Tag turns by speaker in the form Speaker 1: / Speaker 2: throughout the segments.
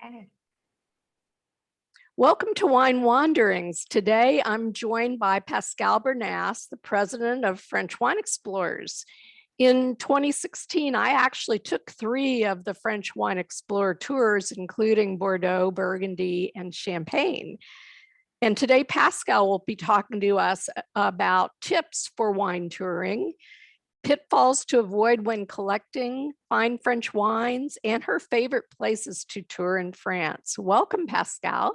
Speaker 1: Okay.
Speaker 2: Welcome to Wine Wanderings. Today, I'm joined by Pascale Bernasse, the president of French Wine Explorers. In 2016, I actually took 3 of the French Wine Explorer tours, including Bordeaux, Burgundy, and Champagne. And today, Pascale will be talking to us about tips for wine touring, pitfalls to avoid when collecting fine French wines, and her favorite places to tour in France. Welcome, Pascale.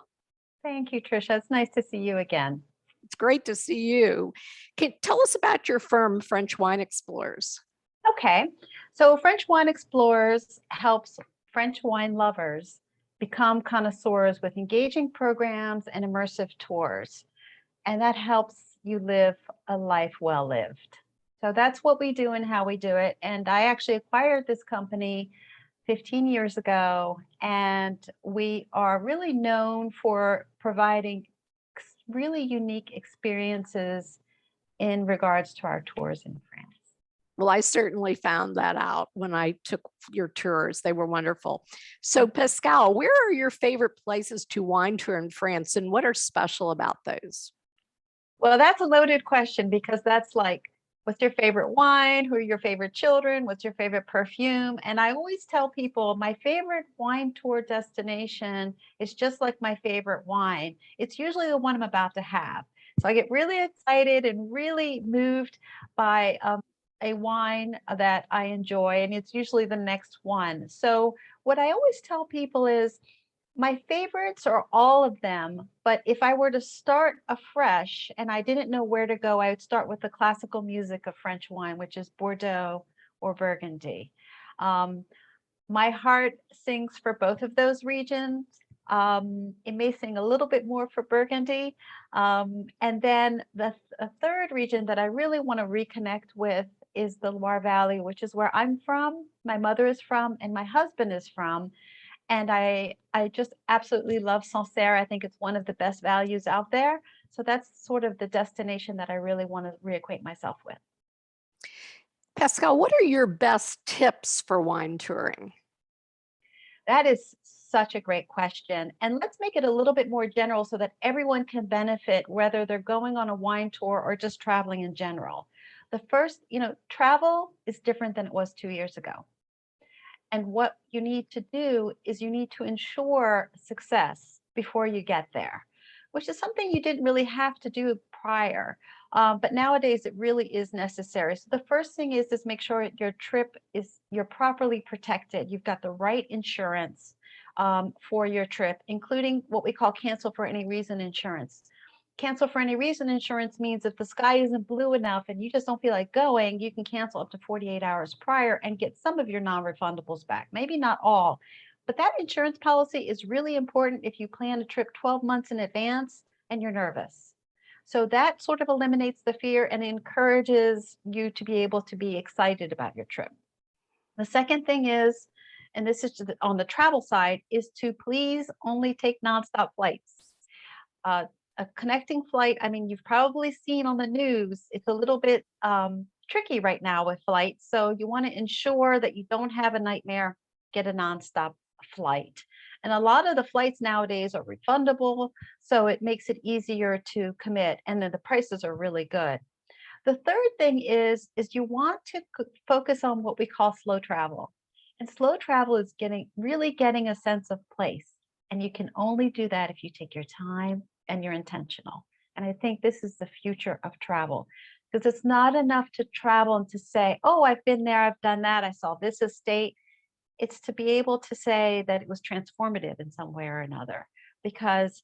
Speaker 1: Thank you, Tricia. It's nice to see you again.
Speaker 2: It's great to see you. Tell us about your firm, French Wine Explorers.
Speaker 1: Okay, so French Wine Explorers helps French wine lovers become connoisseurs with engaging programs and immersive tours. And that helps you live a life well lived. So that's what we do and how we do it. And I actually acquired this company 15 years ago, and we are really known for providing really unique experiences in regards to our tours in France.
Speaker 2: Well, I certainly found that out when I took your tours. They were wonderful. So Pascale, where are your favorite places to wine tour in France, and what are special about those?
Speaker 1: Well, that's a loaded question because that's like, what's your favorite wine? Who are your favorite children? What's your favorite perfume? And I always tell people my favorite wine tour destination is just like my favorite wine. It's usually the one I'm about to have. So I get really excited and really moved by a wine that I enjoy, and it's usually the next one. So what I always tell people is my favorites are all of them, but if I were to start afresh and I didn't know where to go, I would start with the classical music of French wine, which is Bordeaux or Burgundy. My heart sings for both of those regions. It may sing a little bit more for Burgundy. And then the third region that I really want to reconnect with is the Loire Valley, which is where I'm from, my mother is from, and my husband is from. And I just absolutely love Sancerre. I think it's one of the best values out there. So that's sort of the destination that I really want to reacquaint myself with.
Speaker 2: Pascale, what are your best tips for wine touring?
Speaker 1: That is such a great question. And let's make it a little bit more general so that everyone can benefit, whether they're going on a wine tour or just traveling in general. The first, travel is different than it was 2 years ago. And what you need to do is you need to ensure success before you get there, which is something you didn't really have to do prior. But nowadays it really is necessary. So the first thing is make sure your trip you're properly protected. You've got the right insurance for your trip, including what we call cancel for any reason insurance. Cancel for any reason insurance means if the sky isn't blue enough and you just don't feel like going, you can cancel up to 48 hours prior and get some of your non-refundables back. Maybe not all, but that insurance policy is really important if you plan a trip 12 months in advance and you're nervous. So that sort of eliminates the fear and encourages you to be able to be excited about your trip. The second thing is, and this is on the travel side, is to please only take nonstop flights. A connecting flight, I mean, you've probably seen on the news, it's a little bit tricky right now with flights. So you want to ensure that you don't have a nightmare, get a nonstop flight. And a lot of the flights nowadays are refundable, so it makes it easier to commit. And then the prices are really good. The third thing is you want to focus on what we call slow travel. And slow travel is really getting a sense of place. And you can only do that if you take your time and you're intentional. And I think this is the future of travel, because it's not enough to travel and to say, oh, I've been there, I've done that, I saw this estate. It's to be able to say that it was transformative in some way or another, because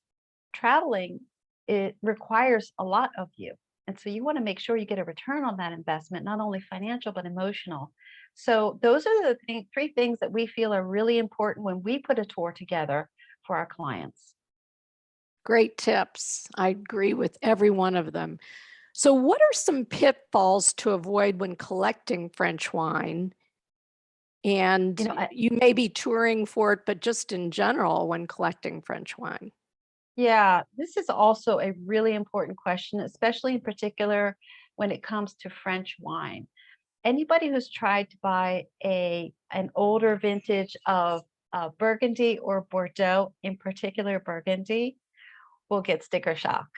Speaker 1: traveling, it requires a lot of you. And so you want to make sure you get a return on that investment, not only financial, but emotional. So those are the 3 things that we feel are really important when we put a tour together for our clients.
Speaker 2: Great tips. I agree with every one of them. So what are some pitfalls to avoid when collecting French wine? And you may be touring for it, but just in general when collecting French wine.
Speaker 1: Yeah, this is also a really important question, especially in particular when it comes to French wine. Anybody who's tried to buy an older vintage of Burgundy or Bordeaux, in particular Burgundy, will get sticker shock.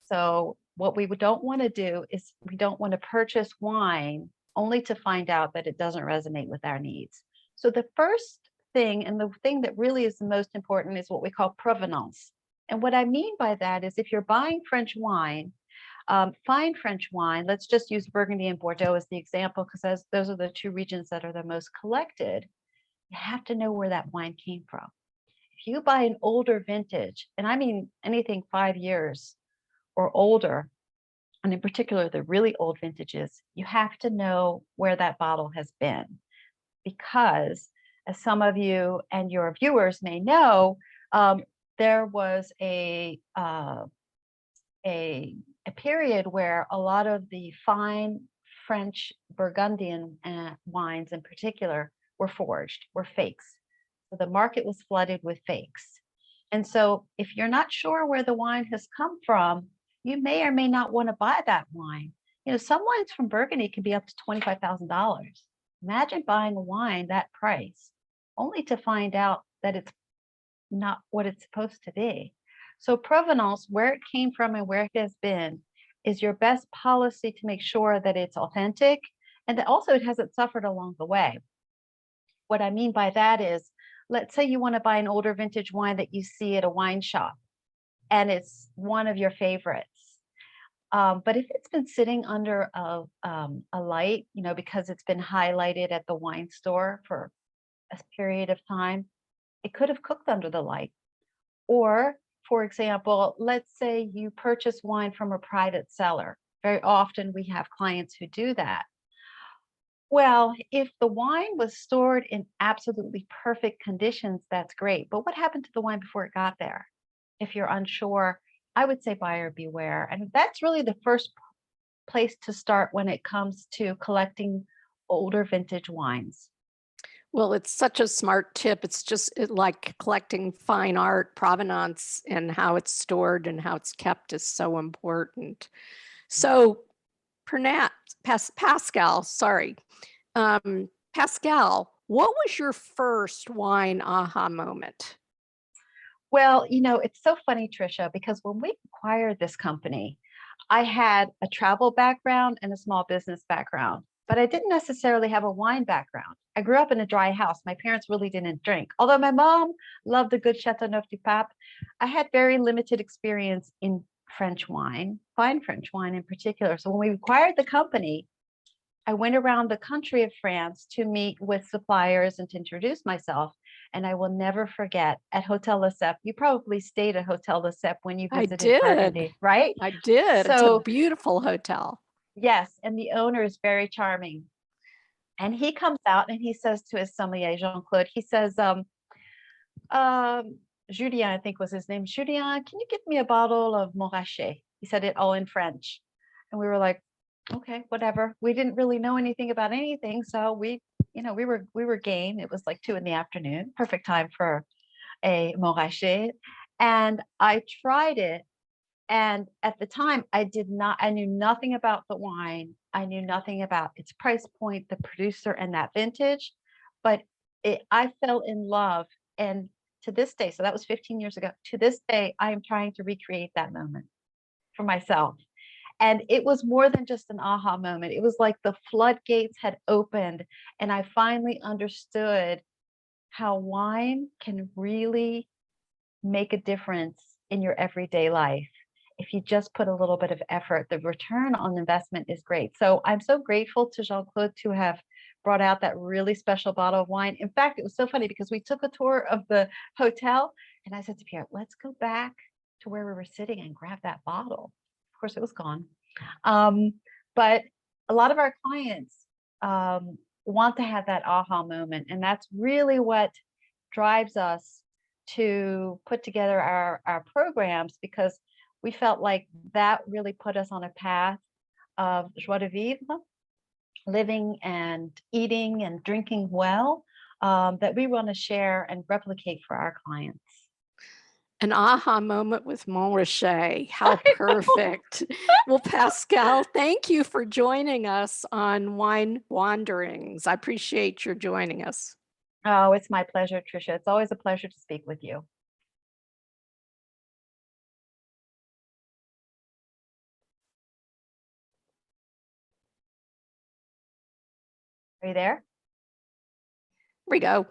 Speaker 1: So what we don't want to do is we don't want to purchase wine only to find out that it doesn't resonate with our needs. So the first thing, and the thing that really is the most important, is what we call provenance. And what I mean by that is if you're buying French wine, fine French wine, let's just use Burgundy and Bordeaux as the example, because those are the two regions that are the most collected. You have to know where that wine came from. If you buy an older vintage, and I mean anything 5 years or older, and in particular the really old vintages, you have to know where that bottle has been. Because as some of you and your viewers may know, there was a period where a lot of the fine French Burgundian wines in particular were forged, were fakes. So the market was flooded with fakes. And so if you're not sure where the wine has come from, you may or may not want to buy that wine. You know, some wines from Burgundy can be up to $25,000. Imagine buying a wine that price only to find out that it's not what it's supposed to be. So provenance, where it came from and where it has been, is your best policy to make sure that it's authentic and that also it hasn't suffered along the way. What I mean by that is, let's say you want to buy an older vintage wine that you see at a wine shop and it's one of your favorites. But if it's been sitting under a light, you know, because it's been highlighted at the wine store for a period of time, it could have cooked under the light. Or, for example, let's say you purchase wine from a private seller. Very often we have clients who do that. Well, if the wine was stored in absolutely perfect conditions, that's great. But what happened to the wine before it got there? If you're unsure, I would say buyer beware. And that's really the first place to start when it comes to collecting older vintage wines.
Speaker 2: Well, it's such a smart tip. It's just like collecting fine art. Provenance and how it's stored and how it's kept is so important. So Pascale, sorry. Pascale, what was your first wine aha moment?
Speaker 1: Well, you know, it's so funny, Tricia, because when we acquired this company, I had a travel background and a small business background, but I didn't necessarily have a wine background. I grew up in a dry house. My parents really didn't drink. Although my mom loved a good Châteauneuf-du-Pape, I had very limited experience in French wine, fine French wine in particular. So when we acquired the company, I went around the country of France to meet with suppliers and to introduce myself. And I will never forget at Hotel LuxeGetaways. You probably stayed at Hotel LuxeGetaways when you visited Burgundy, right?
Speaker 2: I did.
Speaker 1: So,
Speaker 2: it's a beautiful hotel.
Speaker 1: Yes, and the owner is very charming. And he comes out and he says to his sommelier, Jean-Claude, he says, Julien, I think was his name. Julien, can you get me a bottle of Montrachet? He said it all in French. And we were like, okay, whatever. We didn't really know anything about anything. So we were game. It was like 2 p.m, perfect time for a Montrachet. And I tried it. And at the time, I knew nothing about the wine. I knew nothing about its price point, the producer, and that vintage. But I fell in love. And to this day, so that was 15 years ago, to this day, I am trying to recreate that moment for myself. And it was more than just an aha moment. It was like the floodgates had opened, and I finally understood how wine can really make a difference in your everyday life. If you just put a little bit of effort, the return on investment is great. So I'm so grateful to Jean-Claude to have brought out that really special bottle of wine. In fact, it was so funny because we took a tour of the hotel and I said to Pierre, let's go back to where we were sitting and grab that bottle. Of course, it was gone. But a lot of our clients want to have that aha moment. And that's really what drives us to put together our programs, because we felt like that really put us on a path of joie de vivre, living and eating and drinking well, that we want to share and replicate for our clients.
Speaker 2: An aha moment with Montrachet. How perfect. Well, Pascale, thank you for joining us on Wine Wanderings. I appreciate your joining us.
Speaker 1: Oh, it's my pleasure, Tricia. It's always a pleasure to speak with you. Are you there?
Speaker 2: Here we go.